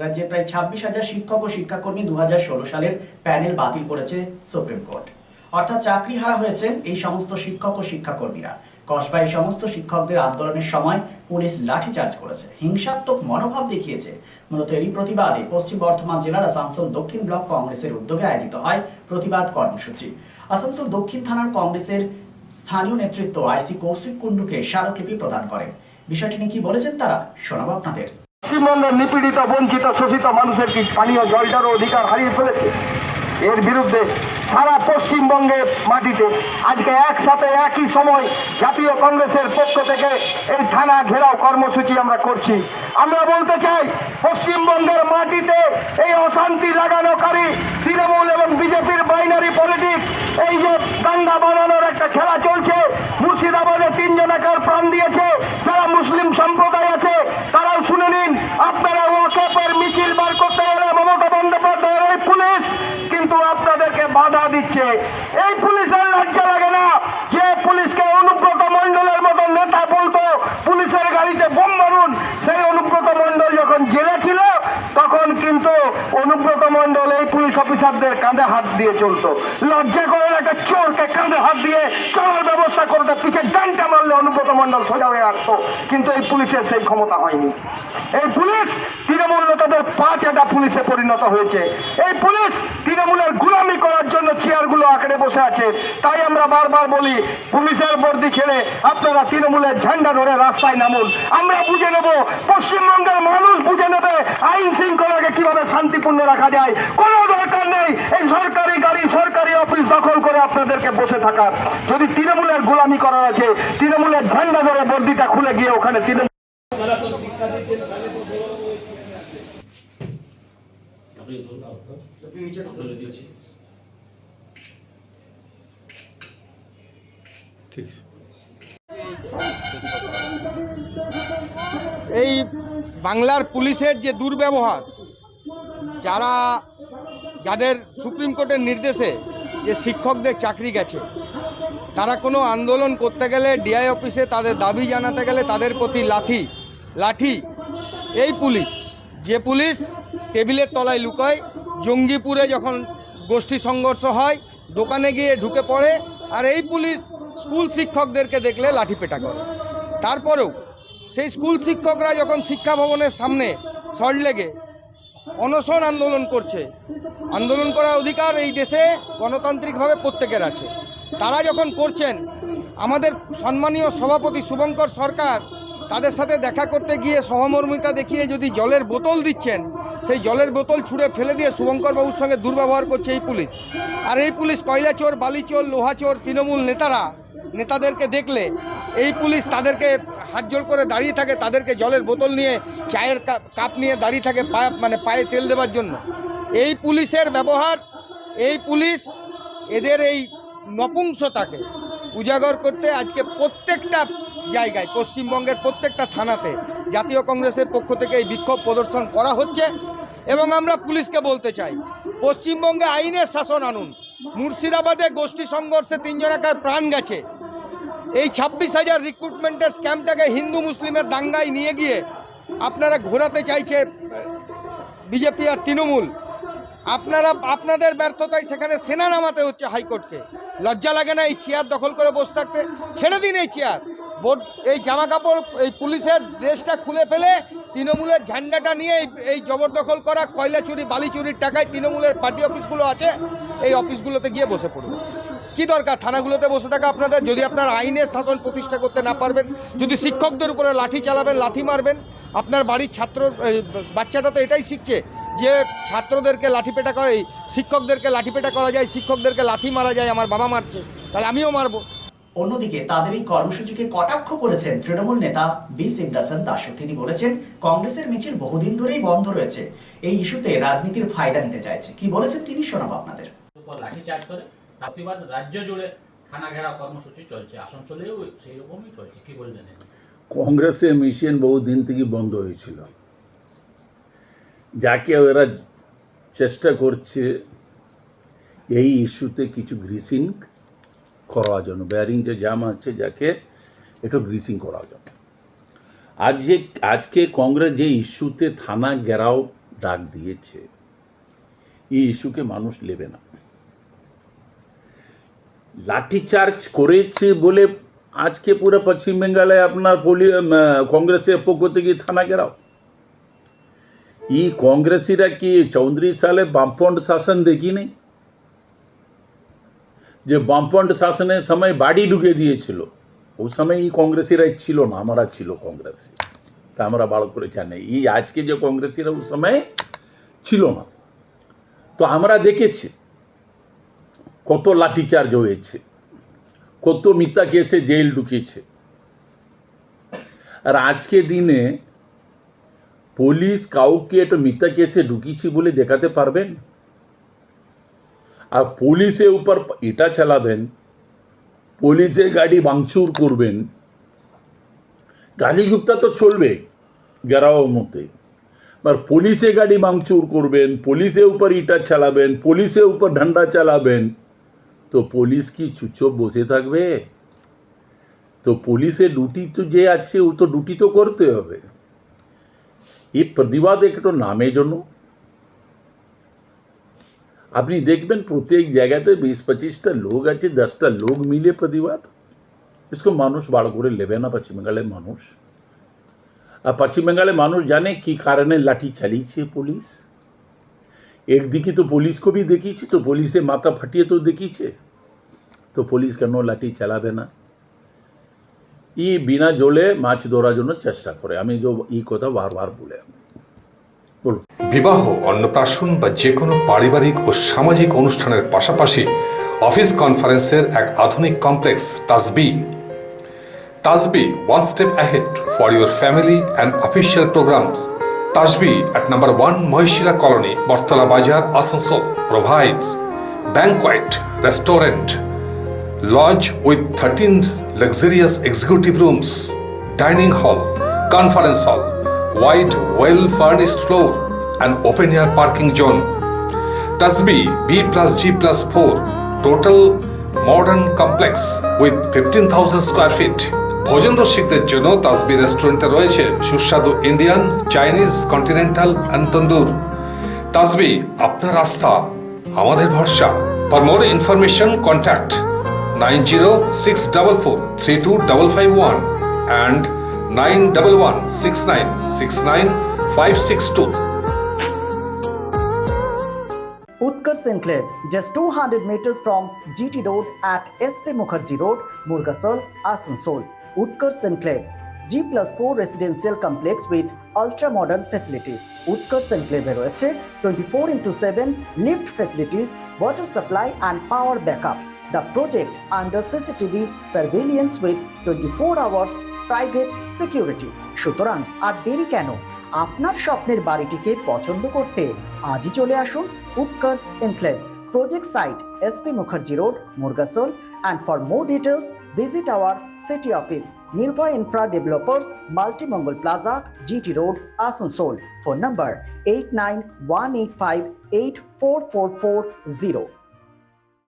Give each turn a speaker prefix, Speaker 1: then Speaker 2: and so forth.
Speaker 1: রাজ্যে প্রায় 26,000 শিক্ষক ও শিক্ষাকর্মী 2016 সালের প্যানেল বাতিল করেছে সুপ্রিম কোর্ট। অর্থাৎ চাকরি হারা হয়েছেন এই সমস্ত শিক্ষক ও শিক্ষাকর্মীরা। কসবায় এই সমস্ত শিক্ষকদের আন্দোলনের সময় পুলিশ লাঠিচার্জ করেছে, হিংসাত্মক মনোভাব দেখিয়েছে। মূলত এরই প্রতিবাদে পশ্চিম বর্ধমান জেলার আসানসোল দক্ষিণ ব্লক কংগ্রেসের উদ্যোগে আয়োজিত হয় প্রতিবাদ কর্মসূচি। আসানসোল দক্ষিণ থানার কংগ্রেসের স্থানীয় নেতৃত্ব আইসি কৌশিক কুণ্ডুকে স্মারকলিপি প্রদান করেন। বিষয়টি নিয়ে কি বলেছেন তারা, শোনাবো আপনাদের।
Speaker 2: পশ্চিমবঙ্গের নিপীড়িত, বঞ্চিত, শোষিত মানুষের কি পানীয় জলটারও অধিকার হারিয়ে ফেলেছে? এর বিরুদ্ধে সারা পশ্চিমবঙ্গের মাটিতে আজকে একসাথে একই সময় জাতীয় কংগ্রেসের পক্ষ থেকে এই থানা ঘেরাও কর্মসূচি আমরা করছি। আমরা বলতে চাই, পশ্চিমবঙ্গের মাটিতে এই অশান্তি লাগানোকারী তৃণমূল এবং বিজেপির বাইনারি পলিটিক্স, এই যে দাঙ্গা বানানোর একটা খেলা চলছে। মুর্শিদাবাদে 3 জনাকার প্রাণ দিয়েছে। যারা মুসলিম সম্প্রদায় আছে তারাও শুনে নিন। আপনারা ওয়াকফের মিছিল বার করতে গেলে মমতা বন্দ্যোপাধ্যায়ের এই পুলিশ কিন্তু আপনাদেরকে বাধা দিচ্ছে। এই পুলিশের লজ্জা লাগে না যে পুলিশকে অনুব্রত মণ্ডলের মতো নেতা বলতো পুলিশের গাড়িতে বোম মারুন? সেই অনুব্রত মণ্ডল যখন জেলে ছিল তখন কিন্তু অনুব্রত মণ্ডল এই পুলিশ অফিসারদের কাঁধে হাত দিয়ে চলতো। লজ্জা করে একটা চোরকে কাঁধে হাত দিয়ে চলার ব্যবস্থা করতে পিছিয়ে ডান্টা মারলে অনুব্রত মণ্ডল সোজা হয়ে আসতো, কিন্তু এই পুলিশের সেই ক্ষমতা হয়নি। এই পুলিশ তৃণমূল নেতাদের পা চাটা পুলিশে পরিণত হয়েছে। এই পুলিশ তৃণমূলের গুলামি করার জন্য চেয়ারগুলো আঁকড়ে বসে আছে। তাই আমরা বারবার বলি, পুলিশের বর্দি ছেড়ে আপনারা তৃণমূলের ঝান্ডা ধরে রাস্তায় নামুন। আমরা বুঝে নেব, পশ্চিমবঙ্গের মানুষ বুঝে নেবে আইন শৃঙ্খলাকে কিভাবে শান্তিপূর্ণ রাখা যায়। কোনো দরকার নেই এই সরকারি গাড়ি, সরকারি অফিস দখল করে আপনাদেরকে বসে থাকার। যদি তৃণমূলের গোলামি করার আছে, তৃণমূলের ঝান্ডা ধরে বর্দিটা খুলে গিয়ে ওখানে তৃণমূল
Speaker 3: এই বাংলার পুলিশের যে দুর্ব্যবহার, যাদের সুপ্রিম কোর্টের নির্দেশে যে শিক্ষকদের চাকরি গেছে, তারা কোনো আন্দোলন করতে গেলে ডিআই অফিসে তাদের দাবি জানাতে গেলে তাদের প্রতি লাঠি। এই পুলিশ, যে পুলিশ টেবিলের তলায় লুকায়, জঙ্গিপুরে যখন গোষ্ঠী সংঘর্ষ হয় দোকানে গিয়ে ঢুকে পড়ে, আর এই পুলিশ স্কুল শিক্ষকদেরকে দেখলে লাঠিপেটা করে। তারপরেও সেই স্কুল শিক্ষকরা যখন শিক্ষা ভবনের সামনে সল্টলেকে অনশন আন্দোলন করছে, আন্দোলন করার অধিকার এই দেশে গণতান্ত্রিকভাবে প্রত্যেকের আছে, তারা যখন করছেন, আমাদের সম্মানীয় সভাপতি শুভঙ্কর সরকার তাদের সাথে দেখা করতে গিয়ে সহমর্মিতা দেখিয়ে যদি জলের বোতল দিচ্ছেন, সেই জলের বোতল ছুঁড়ে ফেলে দিয়ে শুভঙ্কর বাবুর সঙ্গে দুর্ব্যবহার করছে এই পুলিশ। আর এই পুলিশ কয়লা চোর, বালি চোর, লোহা চোর তৃণমূল নেতাদেরকে দেখলে এই পুলিশ তাদেরকে হাত জোড় করে দাঁড়িয়ে থাকে, তাদেরকে জলের বোতল নিয়ে, চায়ের কাপ নিয়ে দাঁড়িয়ে থাকে পায়ে তেল দেওয়ার জন্য। এই পুলিশের ব্যবহার, এই পুলিশ এদের এই নপুংসতাকে উজাগর করতে আজকে প্রত্যেকটা জায়গায়, পশ্চিমবঙ্গের প্রত্যেকটা থানাতে জাতীয় কংগ্রেসের পক্ষ থেকে এই বিক্ষোভ প্রদর্শন করা হচ্ছে। এবং আমরা পুলিশকে বলতে চাই, পশ্চিমবঙ্গে আইনের শাসন আনুন। মুর্শিদাবাদে গোষ্ঠী সংঘর্ষে 3 জনাকার প্রাণ গেছে। এই 26,000 রিক্রুটমেন্টের স্ক্যামটাকে হিন্দু মুসলিমের দাঙ্গায় নিয়ে গিয়ে আপনারা ঘোরাতে চাইছে বিজেপি আর তৃণমূল। আপনাদের ব্যর্থতায় সেখানে সেনা নামাতে হচ্ছে হাইকোর্টকে। লজ্জা লাগে না এই চেয়ার দখল করে বসে থাকতে? ছেড়ে দিন এই চেয়ার, এই জামা কাপড়, এই পুলিশের ড্রেসটা খুলে ফেলে তৃণমূলের ঝান্ডাটা নিয়ে এই জবরদখল করা কয়লা চুরি, বালি চুরির টাকায় তৃণমূলের পার্টি অফিসগুলো আছে, এই অফিসগুলোতে গিয়ে বসে পড়ুন। কি দরকার থানাগুলোতে বসে থাকা আপনাদের? যদি আপনার আইনের শাসন প্রতিষ্ঠা করতে না পারবেন, যদি শিক্ষকদের উপরে লাঠি চালাবেন, লাঠি মারবেন, আপনার বাড়ির বাচ্চাটা তো এটাই শিখছে যে ছাত্রদেরকে লাঠিপেটা করে, শিক্ষকদেরকে লাঠিপেটা করা যায়, শিক্ষকদেরকে লাঠি মারা যায়, আমার বাবা মারছে, তাহলে আমিও মারবো।
Speaker 1: অন্যদিকে তাদের এই কর্মসূচিকে কটাক্ষ করেছেন তৃণমূল নেতা বি শিবদাসন দাস। তিনি বলেছেন, কংগ্রেসের মিছিল বহুদিন ধরেই বন্ধ রয়েছে, এই ইস্যুতে রাজনীতির ফায়দা নিতে চাইছে। কি বলেছেন তিনি, শোনাবো আপনাদের।
Speaker 4: লাঠিচার্জ করে প্রতিবাদ রাজ্য জুড়ে থানা ঘেরাও কর্মসূচি চলছে, আসানসোলেও সেই রকমই চলছে, কি বলবেন?
Speaker 5: কংগ্রেসের মিশন বহুদিন থেকে বন্ধ হয়েছিল, যাকে ওরা চেষ্টা করছে এই ইস্যুতে কিছু গ্রিসিং করার জন্য, বেয়ারিং যে জাম আছে যাকে একটু গ্রিসিং করার জন্য। আজকে কংগ্রেস যে ইস্যুতে থানা ঘেরাও ডাক দিয়েছে, এই ইস্যুকে মানুষ নেবে না। লাঠিচার্জ করেছে বলে আজকে পুরো পশ্চিম বেঙ্গলে আপনার কংগ্রেসের পক্ষ থেকে থানা ঘেরাও। এই কংগ্রেসীরা কি 34 সালে বামফ্রন্ট শাসন দেখি নেই? যে বামফ্রন্ট শাসনের সময় বাড়ি ঢুকে দিয়েছিল, ওই সময় এই কংগ্রেসীরা ছিল না, আমরা ছিল কংগ্রেসী, তা আমরা ভালো করে জানি। এই আজকে যে কংগ্রেসীরা ওই সময় ছিল না, তো আমরা দেখেছি কত লাঠিচার্জ হয়েছে, কত মিথ্যা কেসে জেল ঢুকেছে। আর আজকে দিনে পুলিশ কাউকে একটা মিথ্যা কেসে ঢুকিয়েছি বলে দেখাতে পারবেন? আর পুলিশের উপর এটা চালাবেন, পুলিশের গাড়ি ভাঙচুর করবেন, গালিগুপ্তা তো চলবে গেরাওর মধ্যে, আর পুলিশের গাড়ি ভাঙচুর করবেন, পুলিশের উপর ইটা চালাবেন, পুলিশের উপর ঝান্ডা চালাবেন, তো পুলিশ কি চুপচাপ বসে থাকবে? তো পুলিশের ডিউটি তো যে আছে ও তো ডিউটি তো করতে হবে। এই প্রতিবাদ একটু নামের জন্য আপনি দেখবেন প্রত্যেক জায়গাতে 20-25টা লোক আছে, 10টা লোক মিলে প্রতিবাদ, इसको মানুষ ভালো করে নেবে না পশ্চিম বেঙ্গলের মানুষ। আর পশ্চিম বেঙ্গলের মানুষ জানে কি কারণে লাঠি চালিয়েছে পুলিশ। একদিকে তো পুলিশকে भी দেখিয়েছে, তো পুলিশের মাথা ফাটিয়ে তো দেখিয়েছে, তো পুলিশ কেন লাঠি চালাবে না? এই বিনা জলে মাছ ধরার জন্য চেষ্টা করে। আমি এই কথা বারবার বলে বলুন।
Speaker 6: বিবাহ, অন্নপ্রাশন বা যে কোনো পারিবারিক ও সামাজিক অনুষ্ঠানের পাশাপাশি অফিস কনফারেন্সের এক আধুনিক কমপ্লেক্স তাজবি। তাজবি, one step ahead for your family and official programs. Tajbi at number 1 Mahishila Colony, Bartala Bazar, Asansol provides banquet, restaurant, lodge with 13 luxurious executive rooms, dining hall, conference hall, wide, well-furnished floor, and open-air parking zone. Tajbi B+G+4, total modern complex with 15,000 square feet. ভোজন রসিকদের জন্য তাজবি রেস্টুরেন্টে রয়েছে সুস্বাদু Indian, Chinese, continental and তন্দুর। তাজবি, আপনার আস্থা আমাদের ভরসা। For more information contact 9064432551 and 9116969562।
Speaker 1: Utkarsh Enclave, just 200 meters from GT Road at SP Mukherjee Road, Murgasol, Asansol. Utkarsh Enclave, G+4 residential complex with ultra-modern facilities. Utkarsh Enclave রয়েছে 24/7 lift facilities, water supply and power backup. The project under CCTV surveillance with 24 hours private security. সুতরাং আর দেরি কেন? আপনার স্বপ্নের বাড়িটিকে পছন্দ করতে আজই চলে আসুন উৎকর্ষ enclave, project site SP Mukherjee Road, Murgasol, and for more details visit our city office, Nirvay Infra Developers, Multi-Mongol Plaza, GT Road, Asansol. Phone number 8918584440.